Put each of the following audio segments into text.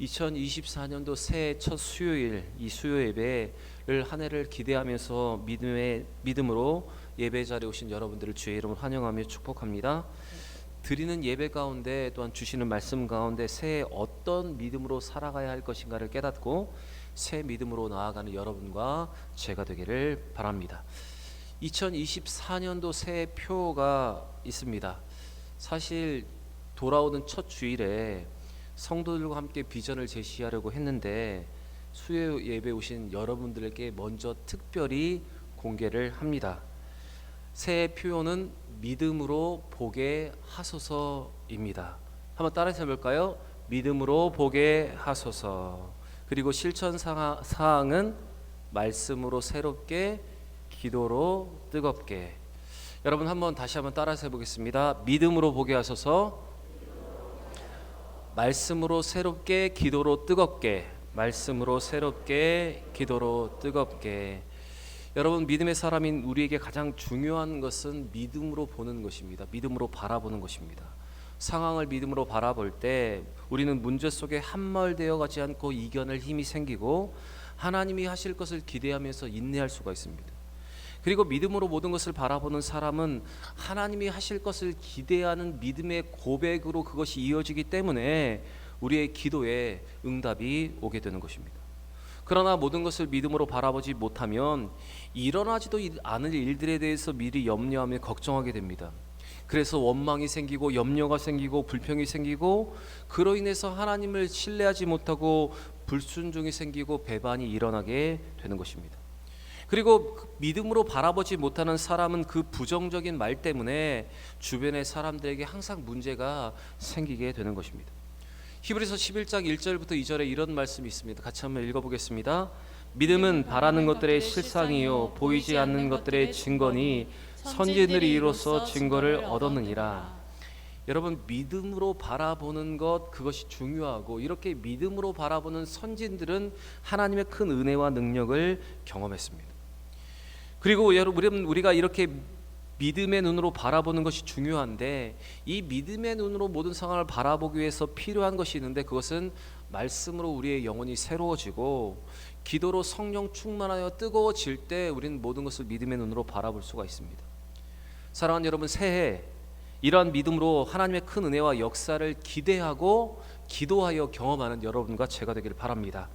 2024년도 새해 첫 수요일, 이 수요 예배를 한 해를 기대하면서 믿음으로 예배 자리에 오신 여러분들을 주의 이름으로 환영하며 축복합니다. 드리는 예배 가운데 또한 주시는 말씀 가운데 새해 어떤 믿음으로 살아가야 할 것인가를 깨닫고 새 믿음으로 나아가는 여러분과 제가 되기를 바랍니다. 2024년도 새해 표가 있습니다. 사실 돌아오는 첫 주일에 성도들과 함께 비전을 제시하려고 했는데 수요 예배 오신 여러분들에게 먼저 특별히 공개를 합니다. 새해 표어는 믿음으로 보게 하소서입니다. 한번 따라서 해볼까요? 믿음으로 보게 하소서. 그리고 실천 사항은 말씀으로 새롭게, 기도로 뜨겁게. 여러분 다시 한번 따라서 해보겠습니다. 믿음으로 보게 하소서, 말씀으로 새롭게, 기도로 뜨겁게. 말씀으로 새롭게, 기도로 뜨겁게. 여러분, 믿음의 사람인 우리에게 가장 중요한 것은 믿음으로 보는 것입니다. 믿음으로 바라보는 것입니다. 상황을 믿음으로 바라볼 때 우리는 문제 속에 함몰되어 가지 않고 이겨낼 힘이 생기고 하나님이 하실 것을 기대하면서 인내할 수가 있습니다. 그리고 믿음으로 모든 것을 바라보는 사람은 하나님이 하실 것을 기대하는 믿음의 고백으로 그것이 이어지기 때문에 우리의 기도에 응답이 오게 되는 것입니다. 그러나 모든 것을 믿음으로 바라보지 못하면 일어나지도 않을 일들에 대해서 미리 염려하며 걱정하게 됩니다. 그래서 원망이 생기고 염려가 생기고 불평이 생기고 그로 인해서 하나님을 신뢰하지 못하고 불순종이 생기고 배반이 일어나게 되는 것입니다. 그리고 믿음으로 바라보지 못하는 사람은 그 부정적인 말 때문에 주변의 사람들에게 항상 문제가 생기게 되는 것입니다. 히브리서 11장 1절부터 2절에 이런 말씀이 있습니다. 같이 한번 읽어보겠습니다. 믿음은 바라는 것들의 실상이요 보이지 않는 것들의 증거니 선지자들이 이로써 증거를 얻었느니라. 여러분, 믿음으로 바라보는 것, 그것이 중요하고 이렇게 믿음으로 바라보는 선진들은 하나님의 큰 은혜와 능력을 경험했습니다. 그리고 여러분, 우리가 이렇게 믿음의 눈으로 바라보는 것이 중요한데 이 믿음의 눈으로 모든 상황을 바라보기 위해서 필요한 것이 있는데 그것은 말씀으로 우리의 영혼이 새로워지고 기도로 성령 충만하여 뜨거워질 때 우리는 모든 것을 믿음의 눈으로 바라볼 수가 있습니다. 사랑하는 여러분, 새해 이러한 믿음으로 하나님의 큰 은혜와 역사를 기대하고 기도하여 경험하는 여러분과 제가 되기를 바랍니다.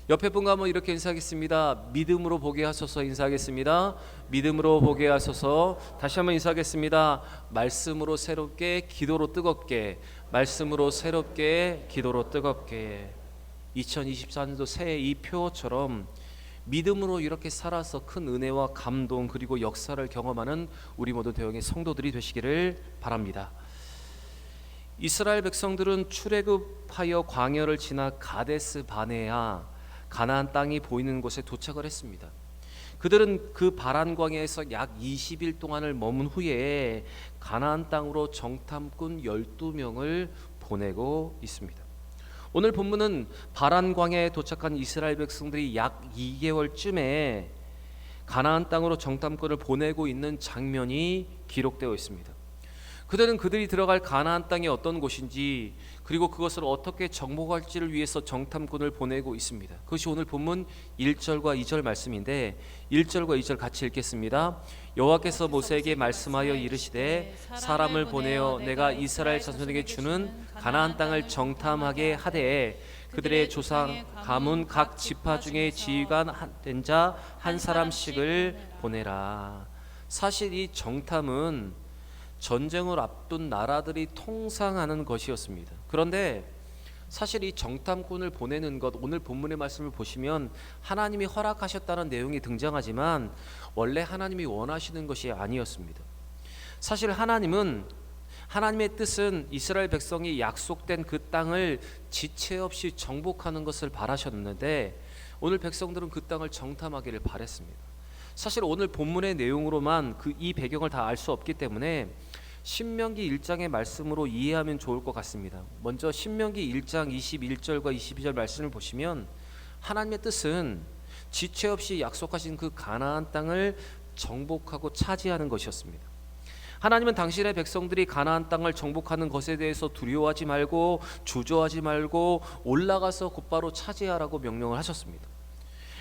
옆에 분과 한번 이렇게 인사하겠습니다. 믿음으로 보게 하소서. 인사하겠습니다. 믿음으로 보게 하소서. 다시 한번 인사하겠습니다. 말씀으로 새롭게, 기도로 뜨겁게. 말씀으로 새롭게, 기도로 뜨겁게. 2024년도 새해 이 표처럼 믿음으로 이렇게 살아서 큰 은혜와 감동 그리고 역사를 경험하는 우리 모든 대형의 성도들이 되시기를 바랍니다. 이스라엘 백성들은 출애굽하여 광야를 지나 가데스 바네아 가나안 땅이 보이는 곳에 도착을 했습니다. 그들은 그 바란 광야에서 약 20일 동안을 머문 후에 가나안 땅으로 정탐꾼 12명을 보내고 있습니다. 오늘 본문은 바란 광야에 도착한 이스라엘 백성들이 약 2개월쯤에 가나안 땅으로 정탐꾼을 보내고 있는 장면이 기록되어 있습니다. 그들은 그들이 들어갈 가나안 땅이 어떤 곳인지 그리고 그것을 어떻게 정복할지를 위해서 정탐꾼을 보내고 있습니다. 그것이 오늘 본문 1절과 2절 말씀인데 1절과 2절 같이 읽겠습니다. 여호와께서 모세에게 말씀하여 이르시되 사람을 보내어 내가 이스라엘 자손에게 주는 가나안 땅을 정탐하게 하되 그들의 조상 가문 각 지파 중에 지휘관 된 자 한 사람씩을 보내라. 사실 이 정탐은 전쟁을 앞둔 나라들이 통상하는 것이었습니다. 그런데 사실 이 정탐꾼을 보내는 것, 오늘 본문의 말씀을 보시면 하나님이 허락하셨다는 내용이 등장하지만 원래 하나님이 원하시는 것이 아니었습니다. 사실 하나님의 뜻은 이스라엘 백성이 약속된 그 땅을 지체 없이 정복하는 것을 바라셨는데 오늘 백성들은 그 땅을 정탐하기를 바랬습니다. 사실 오늘 본문의 내용으로만 이 배경을 다 알 수 없기 때문에 신명기 1장의 말씀으로 이해하면 좋을 것 같습니다. 먼저 신명기 1장 21절과 22절 말씀을 보시면 하나님의 뜻은 지체 없이 약속하신 그 가나안 땅을 정복하고 차지하는 것이었습니다. 하나님은 당신의 백성들이 가나안 땅을 정복하는 것에 대해서 두려워하지 말고 주저하지 말고 올라가서 곧바로 차지하라고 명령을 하셨습니다.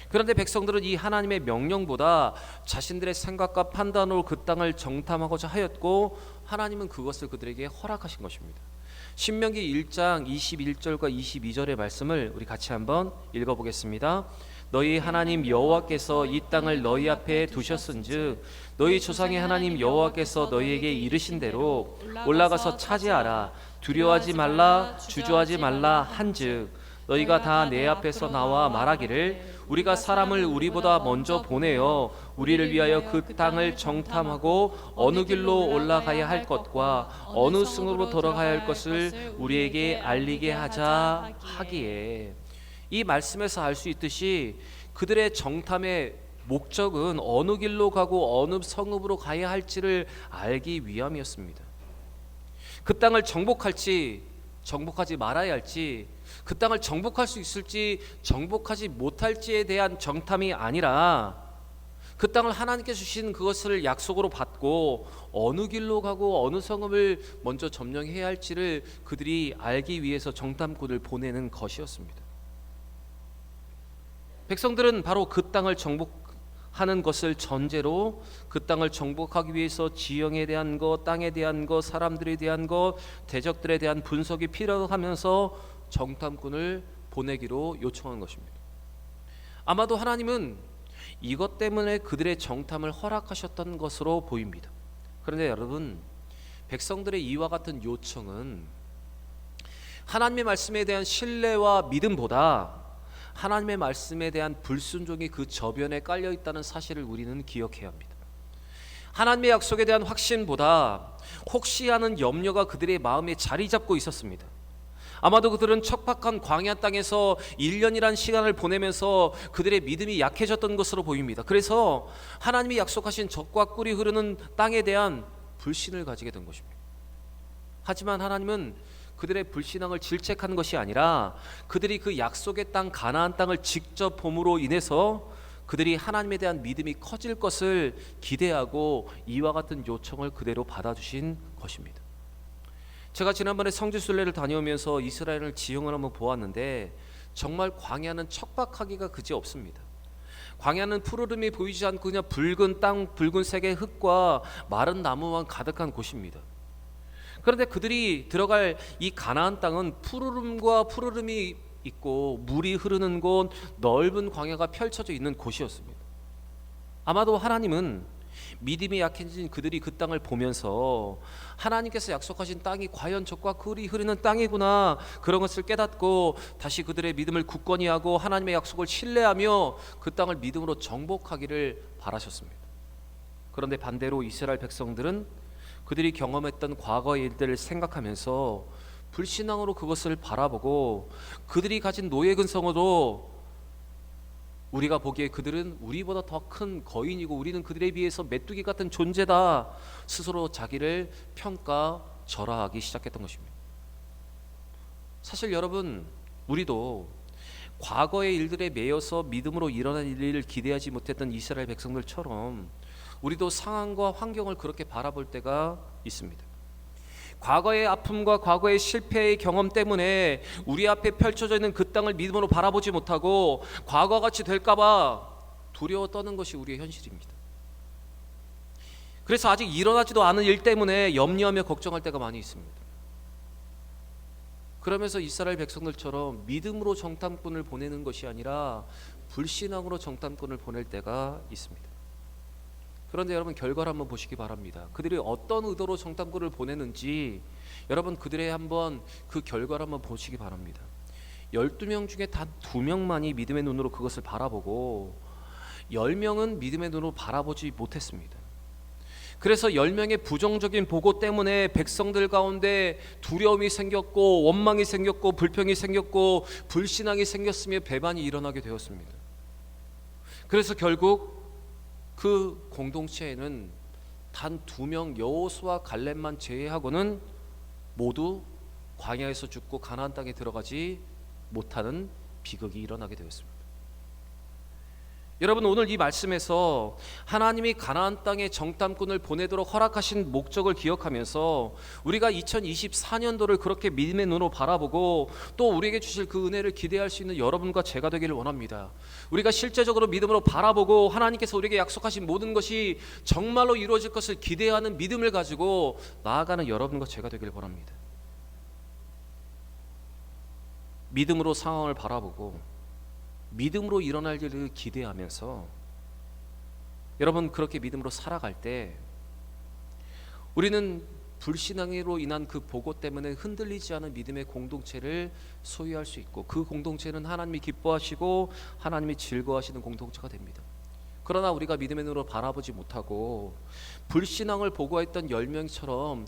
그런데 백성들은 이 하나님의 명령보다 자신들의 생각과 판단으로 그 땅을 정탐하고자 하였고, 하나님은 그것을 그들에게 허락하신 것입니다. 신명기 1장 21절과 22절의 말씀을 우리 같이 한번 읽어보겠습니다. 너희 하나님 여호와께서 이 땅을 너희 앞에 두셨은즉 너희 조상의 하나님 여호와께서 너희에게 이르신 대로 올라가서 차지하라. 두려워하지 말라 주저하지 말라 한즉 너희가 다 내 앞에서 나와 말하기를 우리가 사람을 우리보다 먼저 보내어 우리를 위하여 그 땅을 정탐하고 어느 길로 올라가야 할 것과 어느 성으로 돌아가야 할 것을 우리에게 알리게 하자 하기에, 이 말씀에서 알 수 있듯이 그들의 정탐의 목적은 어느 길로 가고 어느 성읍으로 가야 할지를 알기 위함이었습니다. 그 땅을 정복할지 정복하지 말아야 할지, 그 땅을 정복할 수 있을지 정복하지 못할지에 대한 정탐이 아니라 그 땅을 하나님께서 주신 그것을 약속으로 받고 어느 길로 가고 어느 성읍을 먼저 점령해야 할지를 그들이 알기 위해서 정탐꾼을 보내는 것이었습니다. 백성들은 바로 그 땅을 정복하는 것을 전제로 그 땅을 정복하기 위해서 지형에 대한 것, 땅에 대한 것, 사람들에 대한 것, 대적들에 대한 분석이 필요하면서 정탐꾼을 보내기로 요청한 것입니다. 아마도 하나님은 이것 때문에 그들의 정탐을 허락하셨던 것으로 보입니다. 그런데 여러분, 백성들의 이와 같은 요청은 하나님의 말씀에 대한 신뢰와 믿음보다 하나님의 말씀에 대한 불순종이 그 저변에 깔려 있다는 사실을 우리는 기억해야 합니다. 하나님의 약속에 대한 확신보다 혹시 하는 염려가 그들의 마음에 자리 잡고 있었습니다. 아마도 그들은 척박한 광야 땅에서 1년이란 시간을 보내면서 그들의 믿음이 약해졌던 것으로 보입니다. 그래서 하나님이 약속하신 젖과 꿀이 흐르는 땅에 대한 불신을 가지게 된 것입니다. 하지만 하나님은 그들의 불신앙을 질책한 것이 아니라 그들이 그 약속의 땅 가나안 땅을 직접 봄으로 인해서 그들이 하나님에 대한 믿음이 커질 것을 기대하고 이와 같은 요청을 그대로 받아주신 것입니다. 제가 지난번에 성지순례를 다녀오면서 이스라엘을 지형을 한번 보았는데 정말 광야는 척박하기가 그지없습니다. 광야는 푸르름이 보이지 않고 그냥 붉은 땅, 붉은색의 흙과 마른 나무만 가득한 곳입니다. 그런데 그들이 들어갈 이 가나안 땅은 푸르름과 푸르름이 있고 물이 흐르는 곳, 넓은 광야가 펼쳐져 있는 곳이었습니다. 아마도 하나님은 믿음이 약해진 그들이 그 땅을 보면서 하나님께서 약속하신 땅이 과연 젖과 꿀이 흐르는 땅이구나, 그런 것을 깨닫고 다시 그들의 믿음을 굳건히 하고 하나님의 약속을 신뢰하며 그 땅을 믿음으로 정복하기를 바라셨습니다. 그런데 반대로 이스라엘 백성들은 그들이 경험했던 과거의 일들을 생각하면서 불신앙으로 그것을 바라보고 그들이 가진 노예 근성으로 우리가 보기에 그들은 우리보다 더 큰 거인이고 우리는 그들에 비해서 메뚜기 같은 존재다, 스스로 자기를 평가 절하하기 시작했던 것입니다. 사실 여러분, 우리도 과거의 일들에 매여서 믿음으로 일어난 일을 기대하지 못했던 이스라엘 백성들처럼 우리도 상황과 환경을 그렇게 바라볼 때가 있습니다. 과거의 아픔과 과거의 실패의 경험 때문에 우리 앞에 펼쳐져 있는 그 땅을 믿음으로 바라보지 못하고 과거같이 될까봐 두려워 떠는 것이 우리의 현실입니다. 그래서 아직 일어나지도 않은 일 때문에 염려하며 걱정할 때가 많이 있습니다. 그러면서 이스라엘 백성들처럼 믿음으로 정탐꾼을 보내는 것이 아니라 불신앙으로 정탐꾼을 보낼 때가 있습니다. 그런데 여러분, 결과를 한번 보시기 바랍니다. 그들이 어떤 의도로 정탐꾼을 보내는지 여러분, 그들의 한번 그 결과를 한번 보시기 바랍니다. 12명 중에 단 2명만이 믿음의 눈으로 그것을 바라보고 10명은 믿음의 눈으로 바라보지 못했습니다. 그래서 10명의 부정적인 보고 때문에 백성들 가운데 두려움이 생겼고 원망이 생겼고 불평이 생겼고 불신앙이 생겼으며 배반이 일어나게 되었습니다. 그래서 결국 그 공동체에는 단 2명 여호수아 갈렙만 제외하고는 모두 광야에서 죽고 가나안 땅에 들어가지 못하는 비극이 일어나게 되었습니다. 여러분, 오늘 이 말씀에서 하나님이 가나안 땅에 정탐꾼을 보내도록 허락하신 목적을 기억하면서 우리가 2024년도를 그렇게 믿음의 눈으로 바라보고 또 우리에게 주실 그 은혜를 기대할 수 있는 여러분과 제가 되기를 원합니다. 우리가 실제적으로 믿음으로 바라보고 하나님께서 우리에게 약속하신 모든 것이 정말로 이루어질 것을 기대하는 믿음을 가지고 나아가는 여러분과 제가 되기를 원합니다. 믿음으로 상황을 바라보고 믿음으로 일어날 일을 기대하면서 여러분, 그렇게 믿음으로 살아갈 때 우리는 불신앙으로 인한 그 보고 때문에 흔들리지 않은 믿음의 공동체를 소유할 수 있고, 그 공동체는 하나님이 기뻐하시고 하나님이 즐거워하시는 공동체가 됩니다. 그러나 우리가 믿음의 눈으로 바라보지 못하고 불신앙을 보고했던 10명처럼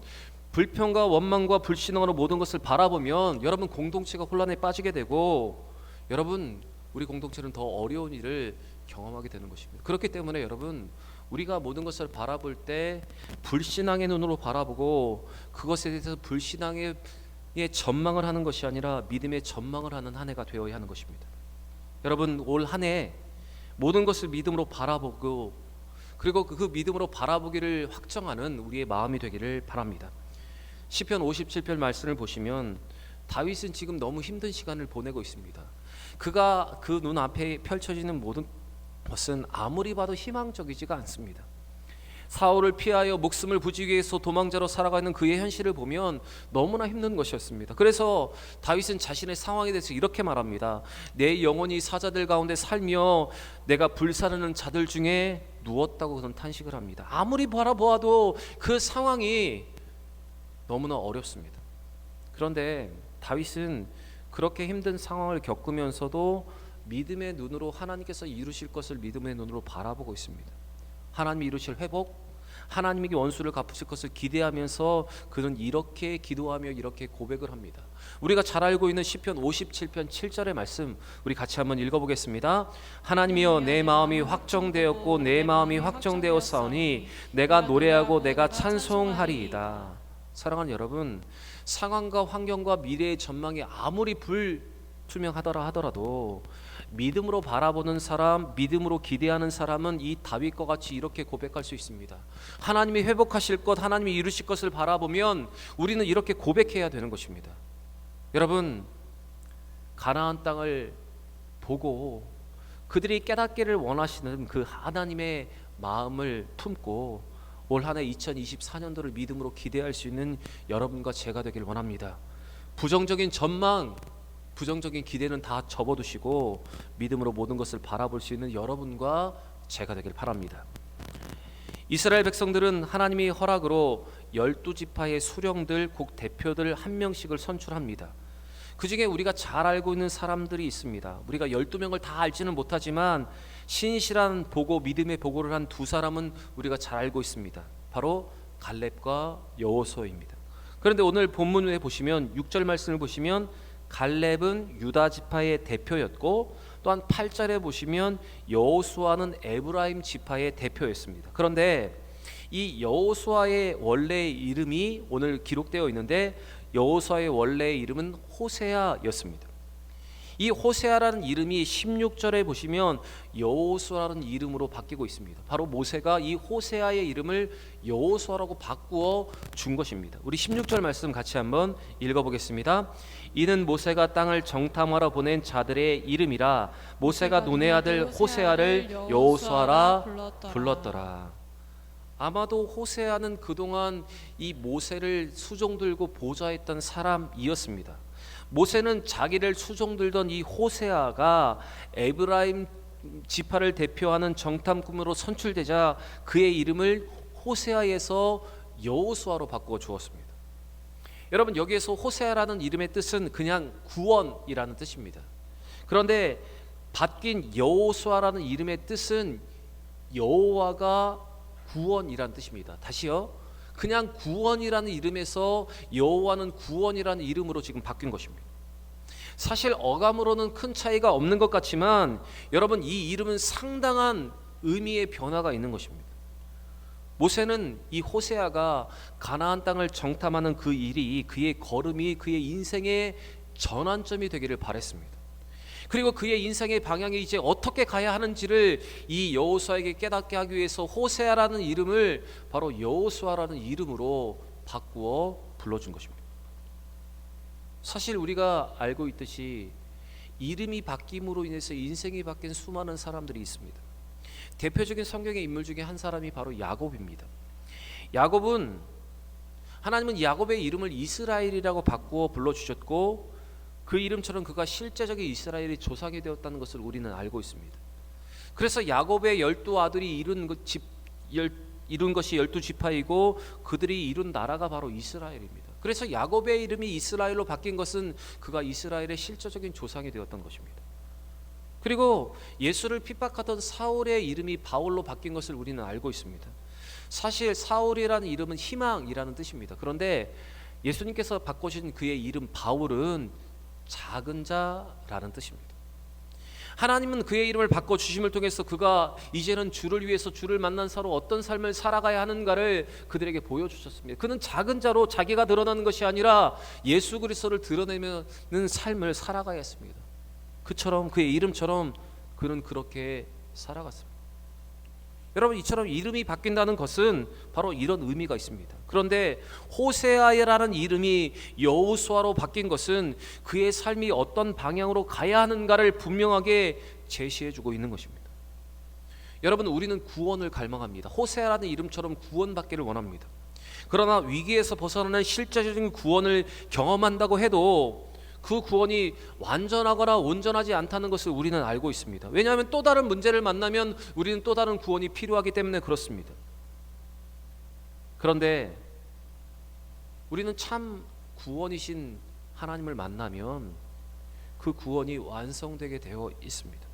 불평과 원망과 불신앙으로 모든 것을 바라보면 여러분, 공동체가 혼란에 빠지게 되고 여러분, 우리 공동체는 더 어려운 일을 경험하게 되는 것입니다. 그렇기 때문에 여러분, 우리가 모든 것을 바라볼 때 불신앙의 눈으로 바라보고 그것에 대해서 불신앙의 전망을 하는 것이 아니라 믿음의 전망을 하는 한 해가 되어야 하는 것입니다. 여러분, 올 한 해 모든 것을 믿음으로 바라보고 그리고 그 믿음으로 바라보기를 확정하는 우리의 마음이 되기를 바랍니다. 시편 57편 말씀을 보시면 다윗은 지금 너무 힘든 시간을 보내고 있습니다. 그가 그 눈앞에 펼쳐지는 모든 것은 아무리 봐도 희망적이지가 않습니다. 사울을 피하여 목숨을 부지기 위해서 도망자로 살아가는 그의 현실을 보면 너무나 힘든 것이었습니다. 그래서 다윗은 자신의 상황에 대해서 이렇게 말합니다. 내 영혼이 사자들 가운데 살며 내가 불사르는 자들 중에 누웠다고 그런 탄식을 합니다. 아무리 바라보아도 그 상황이 너무나 어렵습니다. 그런데 다윗은 그렇게 힘든 상황을 겪으면서도 믿음의 눈으로 하나님께서 이루실 것을 믿음의 눈으로 바라보고 있습니다. 하나님이 이루실 회복, 하나님에게 원수를 갚으실 것을 기대하면서 그는 이렇게 기도하며 이렇게 고백을 합니다. 우리가 잘 알고 있는 시편 57편 7절의 말씀 우리 같이 한번 읽어보겠습니다. 하나님이여, 내 마음이 확정되었고 내 마음이 확정되었사오니 내가 노래하고 내가 찬송하리이다. 사랑하는 여러분, 상황과 환경과 미래의 전망이 아무리 불투명하더라 하더라도 믿음으로 바라보는 사람, 믿음으로 기대하는 사람은 이 다윗과 같이 이렇게 고백할 수 있습니다. 하나님이 회복하실 것, 하나님이 이루실 것을 바라보면 우리는 이렇게 고백해야 되는 것입니다. 여러분, 가나안 땅을 보고 그들이 깨닫기를 원하시는 그 하나님의 마음을 품고 올 한 해 2024년도를 믿음으로 기대할 수 있는 여러분과 제가 되길 원합니다. 부정적인 전망, 부정적인 기대는 다 접어두시고 믿음으로 모든 것을 바라볼 수 있는 여러분과 제가 되길 바랍니다. 이스라엘 백성들은 하나님의 허락으로 12지파의 수령들, 국 대표들 한 명씩을 선출합니다. 그 중에 우리가 잘 알고 있는 사람들이 있습니다. 우리가 12명을 다 알지는 못하지만 신실한 보고, 믿음의 보고를 한 두 사람은 우리가 잘 알고 있습니다. 바로 갈렙과 여호수아입니다. 그런데 오늘 본문에 보시면 6절 말씀을 보시면 갈렙은 유다 지파의 대표였고 또한 8절에 보시면 여호수아는 에브라임 지파의 대표였습니다. 그런데 이 여호수아의 원래의 이름이 오늘 기록되어 있는데 여호수아의 원래의 이름은 호세아였습니다. 이 호세아라는 이름이 16절에 보시면 여호수아라는 이름으로 바뀌고 있습니다. 바로 모세가 이 호세아의 이름을 여호수아라고 바꾸어 준 것입니다. 우리 16절 말씀 같이 한번 읽어보겠습니다. 이는 모세가 땅을 정탐하러 보낸 자들의 이름이라 모세가 눈의 아들 호세아를 여호수아라 불렀더라. 아마도 호세아는 그동안 이 모세를 수종들고 보좌했던 사람이었습니다. 모세는 자기를 수종들던 이 호세아가 에브라임 지파를 대표하는 정탐꾼으로 선출되자 그의 이름을 호세아에서 여호수아로 바꾸어 주었습니다. 여러분, 여기에서 호세아라는 이름의 뜻은 그냥 구원이라는 뜻입니다. 그런데 바뀐 여호수아라는 이름의 뜻은 여호와가 구원이라는 뜻입니다. 다시요. 그냥 구원이라는 이름에서 여호와는 구원이라는 이름으로 지금 바뀐 것입니다. 사실 어감으로는 큰 차이가 없는 것 같지만 여러분, 이 이름은 상당한 의미의 변화가 있는 것입니다. 모세는 이 호세아가 가나안 땅을 정탐하는 그 일이 그의 걸음이 그의 인생의 전환점이 되기를 바랬습니다. 그리고 그의 인생의 방향이 이제 어떻게 가야 하는지를 이 여호수아에게 깨닫게 하기 위해서 호세아라는 이름을 바로 여호수아라는 이름으로 바꾸어 불러준 것입니다. 사실 우리가 알고 있듯이 이름이 바뀜으로 인해서 인생이 바뀐 수많은 사람들이 있습니다. 대표적인 성경의 인물 중에 한 사람이 바로 야곱입니다. 야곱은 하나님은 야곱의 이름을 이스라엘이라고 바꾸어 불러주셨고 그 이름처럼 그가 실제적인 이스라엘의 조상이 되었다는 것을 우리는 알고 있습니다. 그래서 야곱의 12아들이 이룬 것이 12지파이고 그들이 이룬 나라가 바로 이스라엘입니다. 그래서 야곱의 이름이 이스라엘로 바뀐 것은 그가 이스라엘의 실제적인 조상이 되었던 것입니다. 그리고 예수를 핍박하던 사울의 이름이 바울로 바뀐 것을 우리는 알고 있습니다. 사실 사울이라는 이름은 희망이라는 뜻입니다. 그런데 예수님께서 바꾸신 그의 이름 바울은 작은 자라는 뜻입니다. 하나님은 그의 이름을 바꿔주심을 통해서 그가 이제는 주를 위해서 주를 만난 사로 어떤 삶을 살아가야 하는가를 그들에게 보여주셨습니다. 그는 작은 자로 자기가 드러나는 것이 아니라 예수 그리스도를 드러내는 삶을 살아가야 했습니다. 그처럼 그의 이름처럼 그는 그렇게 살아갔습니다. 여러분, 이처럼 이름이 바뀐다는 것은 바로 이런 의미가 있습니다. 그런데 호세아라는 이름이 여호수아로 바뀐 것은 그의 삶이 어떤 방향으로 가야 하는가를 분명하게 제시해주고 있는 것입니다. 여러분, 우리는 구원을 갈망합니다. 호세아라는 이름처럼 구원받기를 원합니다. 그러나 위기에서 벗어나는 실제적인 구원을 경험한다고 해도 그 구원이 완전하거나 온전하지 않다는 것을 우리는 알고 있습니다. 왜냐하면 또 다른 문제를 만나면 우리는 또 다른 구원이 필요하기 때문에 그렇습니다. 그런데 우리는 참 구원이신 하나님을 만나면 그 구원이 완성되게 되어 있습니다.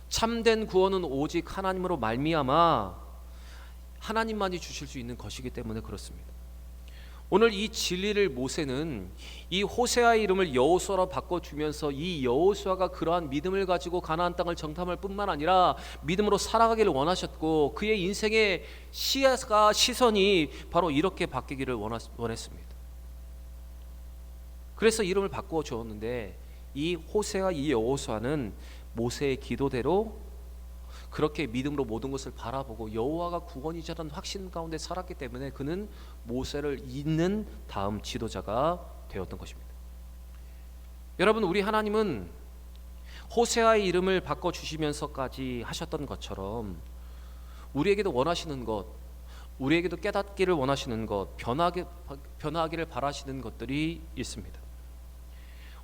참된 구원은 오직 하나님으로 말미암아 하나님만이 주실 수 있는 것이기 때문에 그렇습니다. 오늘 이 진리를 모세는 이 호세아의 이름을 여호수아로 바꿔주면서 이 여호수아가 그러한 믿음을 가지고 가나안 땅을 정탐할 뿐만 아니라 믿음으로 살아가기를 원하셨고 그의 인생의 시선이 바로 이렇게 바뀌기를 원했습니다. 그래서 이름을 바꾸어 주었는데 이 호세아 이 여호수아는 모세의 기도대로 그렇게 믿음으로 모든 것을 바라보고 여호와가 구원이자라는 확신 가운데 살았기 때문에 그는 모세를 잇는 다음 지도자가 되었던 것입니다. 여러분, 우리 하나님은 호세아의 이름을 바꿔주시면서까지 하셨던 것처럼 우리에게도 원하시는 것, 우리에게도 깨닫기를 원하시는 것, 변화하기를 바라시는 것들이 있습니다.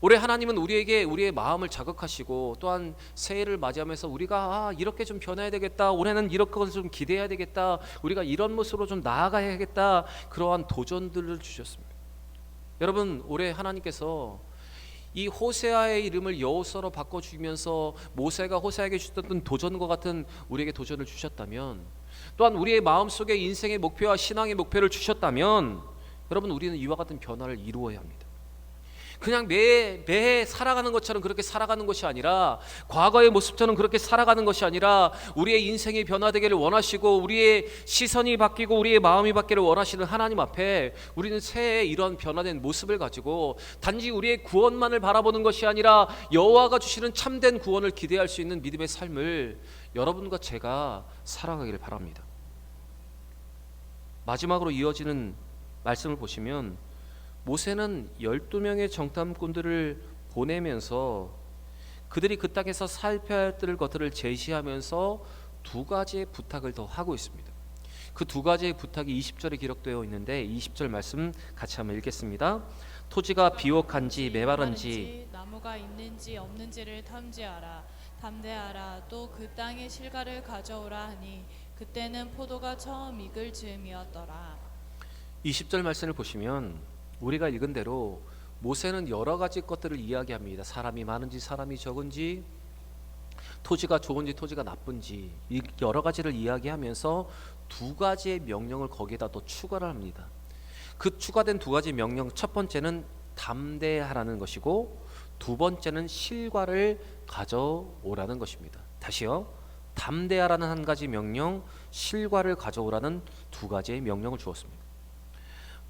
올해 하나님은 우리에게 우리의 마음을 자극하시고 또한 새해를 맞이하면서 우리가 이렇게 좀 변해야 되겠다, 올해는 이런 것을 좀 기대해야 되겠다, 우리가 이런 모습으로 좀 나아가야겠다, 그러한 도전들을 주셨습니다. 여러분, 올해 하나님께서 이 호세아의 이름을 여호수아로 바꿔주면서 모세가 호세아에게 주셨던 도전과 같은 우리에게 도전을 주셨다면, 또한 우리의 마음속에 인생의 목표와 신앙의 목표를 주셨다면 여러분, 우리는 이와 같은 변화를 이루어야 합니다. 그냥 매해 살아가는 것처럼 그렇게 살아가는 것이 아니라, 과거의 모습처럼 그렇게 살아가는 것이 아니라 우리의 인생이 변화되기를 원하시고 우리의 시선이 바뀌고 우리의 마음이 바뀌기를 원하시는 하나님 앞에 우리는 새해 이런 변화된 모습을 가지고 단지 우리의 구원만을 바라보는 것이 아니라 여호와가 주시는 참된 구원을 기대할 수 있는 믿음의 삶을 여러분과 제가 살아가기를 바랍니다. 마지막으로 이어지는 말씀을 보시면 모세는 12명의 정탐꾼들을 보내면서 그들이 그 땅에서 살펴야 할 것들을 제시하면서 두 가지의 부탁을 더 하고 있습니다. 그 두 가지의 부탁이 20절에 기록되어 있는데 20절 말씀 같이 한번 읽겠습니다. 토지가 비옥한지 메마른지 나무가 있는지 없는지를 탐지하라. 담대하라. 또 그 땅의 실과를 가져오라 하니 그때는 포도가 처음 익을 즈음이었더라. 20절 말씀을 보시면 우리가 읽은 대로 모세는 여러 가지 것들을 이야기합니다. 사람이 많은지 사람이 적은지, 토지가 좋은지 토지가 나쁜지, 여러 가지를 이야기하면서 두 가지의 명령을 거기에다 또 추가를 합니다. 그 추가된 두 가지 명령, 첫 번째는 담대하라는 것이고 두 번째는 실과를 가져오라는 것입니다. 다시요, 담대하라는 한 가지 명령, 실과를 가져오라는 두 가지의 명령을 주었습니다.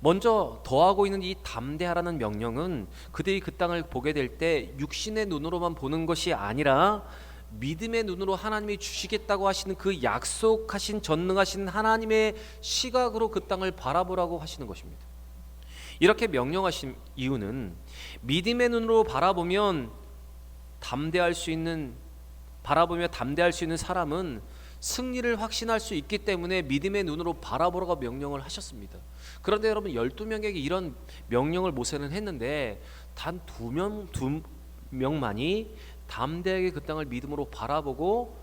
먼저 더하고 있는 이 담대하라는 명령은 그들이 그 땅을 보게 될 때 육신의 눈으로만 보는 것이 아니라 믿음의 눈으로 하나님이 주시겠다고 하시는 그 약속하신 전능하신 하나님의 시각으로 그 땅을 바라보라고 하시는 것입니다. 이렇게 명령하신 이유는 믿음의 눈으로 바라보며 담대할 수 있는 사람은 승리를 확신할 수 있기 때문에 믿음의 눈으로 바라보라고 명령을 하셨습니다. 그런데 여러분 12명에게 이런 명령을 모세는 했는데 단 두 명만이 담대하게 그 땅을 믿음으로 바라보고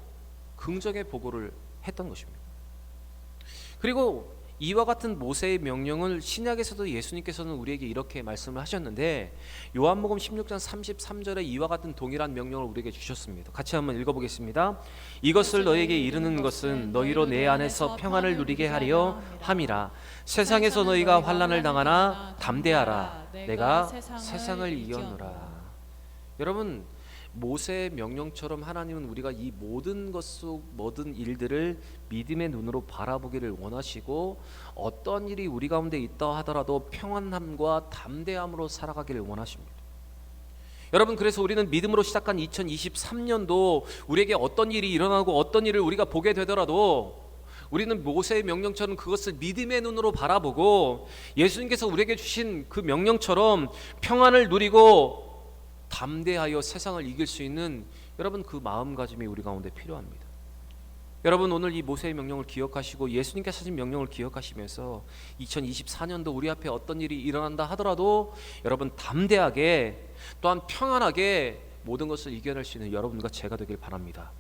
긍정의 보고를 했던 것입니다. 그리고 이와 같은 모세의 명령을 신약에서도 예수님께서는 우리에게 이렇게 말씀을 하셨는데 요한복음 16장 33절에 이와 같은 동일한 명령을 우리에게 주셨습니다. 같이 한번 읽어보겠습니다. 이것을 너희에게 이르는 것은 너희로 내 안에서 평안을 누리게 하려 함이라. 세상에서 너희가 환난을 당하나 담대하라. 내가 세상을 이겼노라. 여러분, 모세의 명령처럼 하나님은 우리가 이 모든 모든 일들을 믿음의 눈으로 바라보기를 원하시고 어떤 일이 우리 가운데 있다 하더라도 평안함과 담대함으로 살아가기를 원하십니다. 여러분, 그래서 우리는 믿음으로 시작한 2023년도 우리에게 어떤 일이 일어나고 어떤 일을 우리가 보게 되더라도 우리는 모세의 명령처럼 그것을 믿음의 눈으로 바라보고 예수님께서 우리에게 주신 그 명령처럼 평안을 누리고 담대하여 세상을 이길 수 있는 여러분 그 마음가짐이 우리 가운데 필요합니다. 여러분, 오늘 이 모세의 명령을 기억하시고 예수님께서 하신 명령을 기억하시면서 2024년도 우리 앞에 어떤 일이 일어난다 하더라도 여러분 담대하게 또한 평안하게 모든 것을 이겨낼 수 있는 여러분과 제가 되길 바랍니다.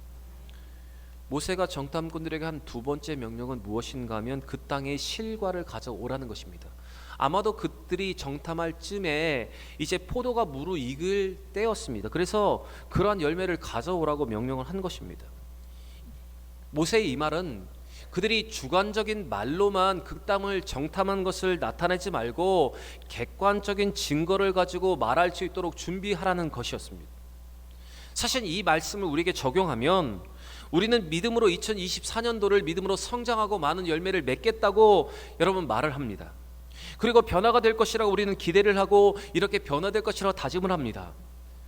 모세가 정탐꾼들에게 한 두 번째 명령은 무엇인가 하면 그 땅의 실과를 가져오라는 것입니다. 아마도 그들이 정탐할 쯤에 이제 포도가 무르익을 때였습니다. 그래서 그러한 열매를 가져오라고 명령을 한 것입니다. 모세의 이 말은 그들이 주관적인 말로만 그 땅을 정탐한 것을 나타내지 말고 객관적인 증거를 가지고 말할 수 있도록 준비하라는 것이었습니다. 사실 이 말씀을 우리에게 적용하면 우리는 믿음으로 2024년도를 믿음으로 성장하고 많은 열매를 맺겠다고 여러분 말을 합니다. 그리고 변화가 될 것이라고 우리는 기대를 하고 이렇게 변화될 것이라고 다짐을 합니다.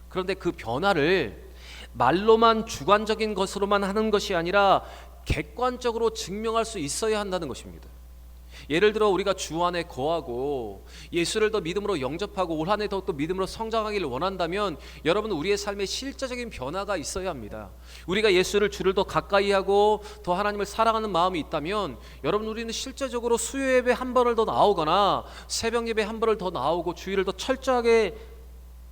그런데 그 변화를 말로만 주관적인 것으로만 하는 것이 아니라 객관적으로 증명할 수 있어야 한다는 것입니다. 예를 들어 우리가 주 안에 거하고 예수를 더 믿음으로 영접하고 올 한 해 더욱더 믿음으로 성장하기를 원한다면 여러분 우리의 삶에 실제적인 변화가 있어야 합니다. 우리가 예수를 주를 더 가까이 하고 더 하나님을 사랑하는 마음이 있다면 여러분 우리는 실제적으로 수요 예배 한 번을 더 나오거나 새벽 예배 한 번을 더 나오고 주일을 더 철저하게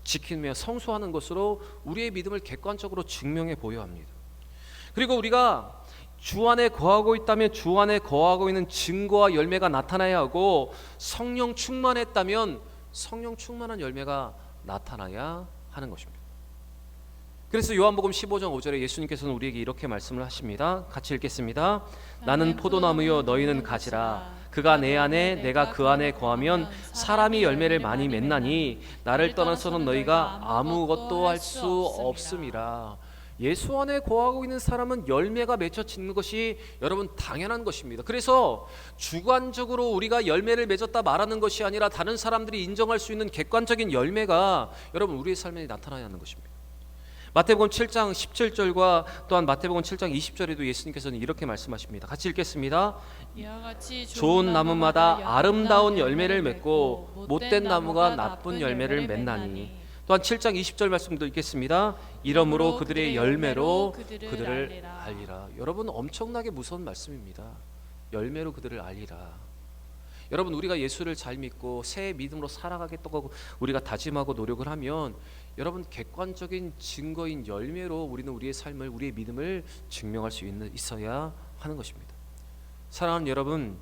지키며 성수하는 것으로 우리의 믿음을 객관적으로 증명해 보여야 합니다. 그리고 우리가 주 안에 거하고 있다면 주 안에 거하고 있는 증거와 열매가 나타나야 하고 성령 충만했다면 성령 충만한 열매가 나타나야 하는 것입니다. 그래서 요한복음 15장 5절에 예수님께서는 우리에게 이렇게 말씀을 하십니다. 같이 읽겠습니다. 나는 포도나무요 너희는 가지라. 그가 내 안에 내가 그 안에 거하면 사람이 열매를 많이 맺나니 나를 떠나서는 너희가 아무것도 할 수 없음이라. 예수 안에 거하고 있는 사람은 열매가 맺혀지는 것이 여러분 당연한 것입니다. 그래서 주관적으로 우리가 열매를 맺었다 말하는 것이 아니라 다른 사람들이 인정할 수 있는 객관적인 열매가 여러분 우리의 삶에 나타나야 하는 것입니다. 마태복음 7장 17절과 또한 마태복음 7장 20절에도 예수님께서는 이렇게 말씀하십니다. 같이 읽겠습니다. 이와 같이 좋은 나무마다 아름다운 열매를 맺고 못된 나무가 나쁜 열매를 맺나니. 또한 7장 20절 말씀도 읽겠습니다. 이러므로 그들의 열매로 그들을 알리라. 여러분 엄청나게 무서운 말씀입니다. 열매로 그들을 알리라. 여러분 우리가 예수를 잘 믿고 새 믿음으로 살아가겠다고 우리가 다짐하고 노력을 하면 여러분 객관적인 증거인 열매로 우리는 우리의 삶을 우리의 믿음을 증명할 수 있어야 하는 것입니다. 사랑하는 여러분,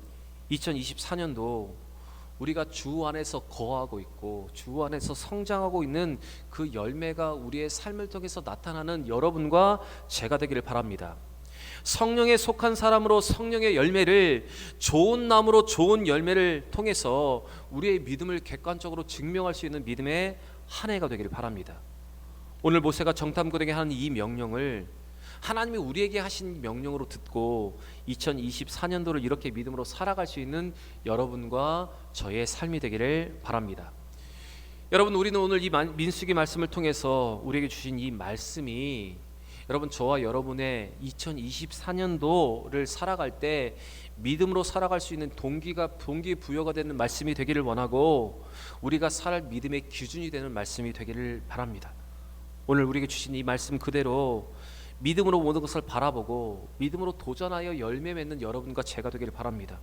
2024년도 우리가 주 안에서 거하고 있고 주 안에서 성장하고 있는 그 열매가 우리의 삶을 통해서 나타나는 여러분과 제가 되기를 바랍니다. 성령에 속한 사람으로 성령의 열매를 좋은 나무로 좋은 열매를 통해서 우리의 믿음을 객관적으로 증명할 수 있는 믿음의 한 해가 되기를 바랍니다. 오늘 모세가 정탐꾼에게 하는 이 명령을 하나님이 우리에게 하신 명령으로 듣고 2024년도를 이렇게 믿음으로 살아갈 수 있는 여러분과 저의 삶이 되기를 바랍니다. 여러분, 우리는 오늘 이 민수기 말씀을 통해서 우리에게 주신 이 말씀이 여러분, 저와 여러분의 2024년도를 살아갈 때 믿음으로 살아갈 수 있는 동기부여가 되는 말씀이 되기를 원하고, 우리가 살 믿음의 기준이 되는 말씀이 되기를 바랍니다. 오늘 우리에게 주신 이 말씀 그대로 믿음으로 모든 것을 바라보고 믿음으로 도전하여 열매 맺는 여러분과 제가 되기를 바랍니다.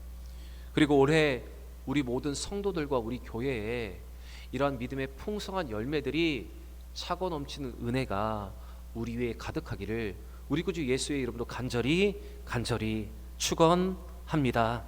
그리고 올해 우리 모든 성도들과 우리 교회에 이러한 믿음의 풍성한 열매들이 차고 넘치는 은혜가 우리 위에 가득하기를 우리 구주 예수의 이름으로 간절히 축원합니다.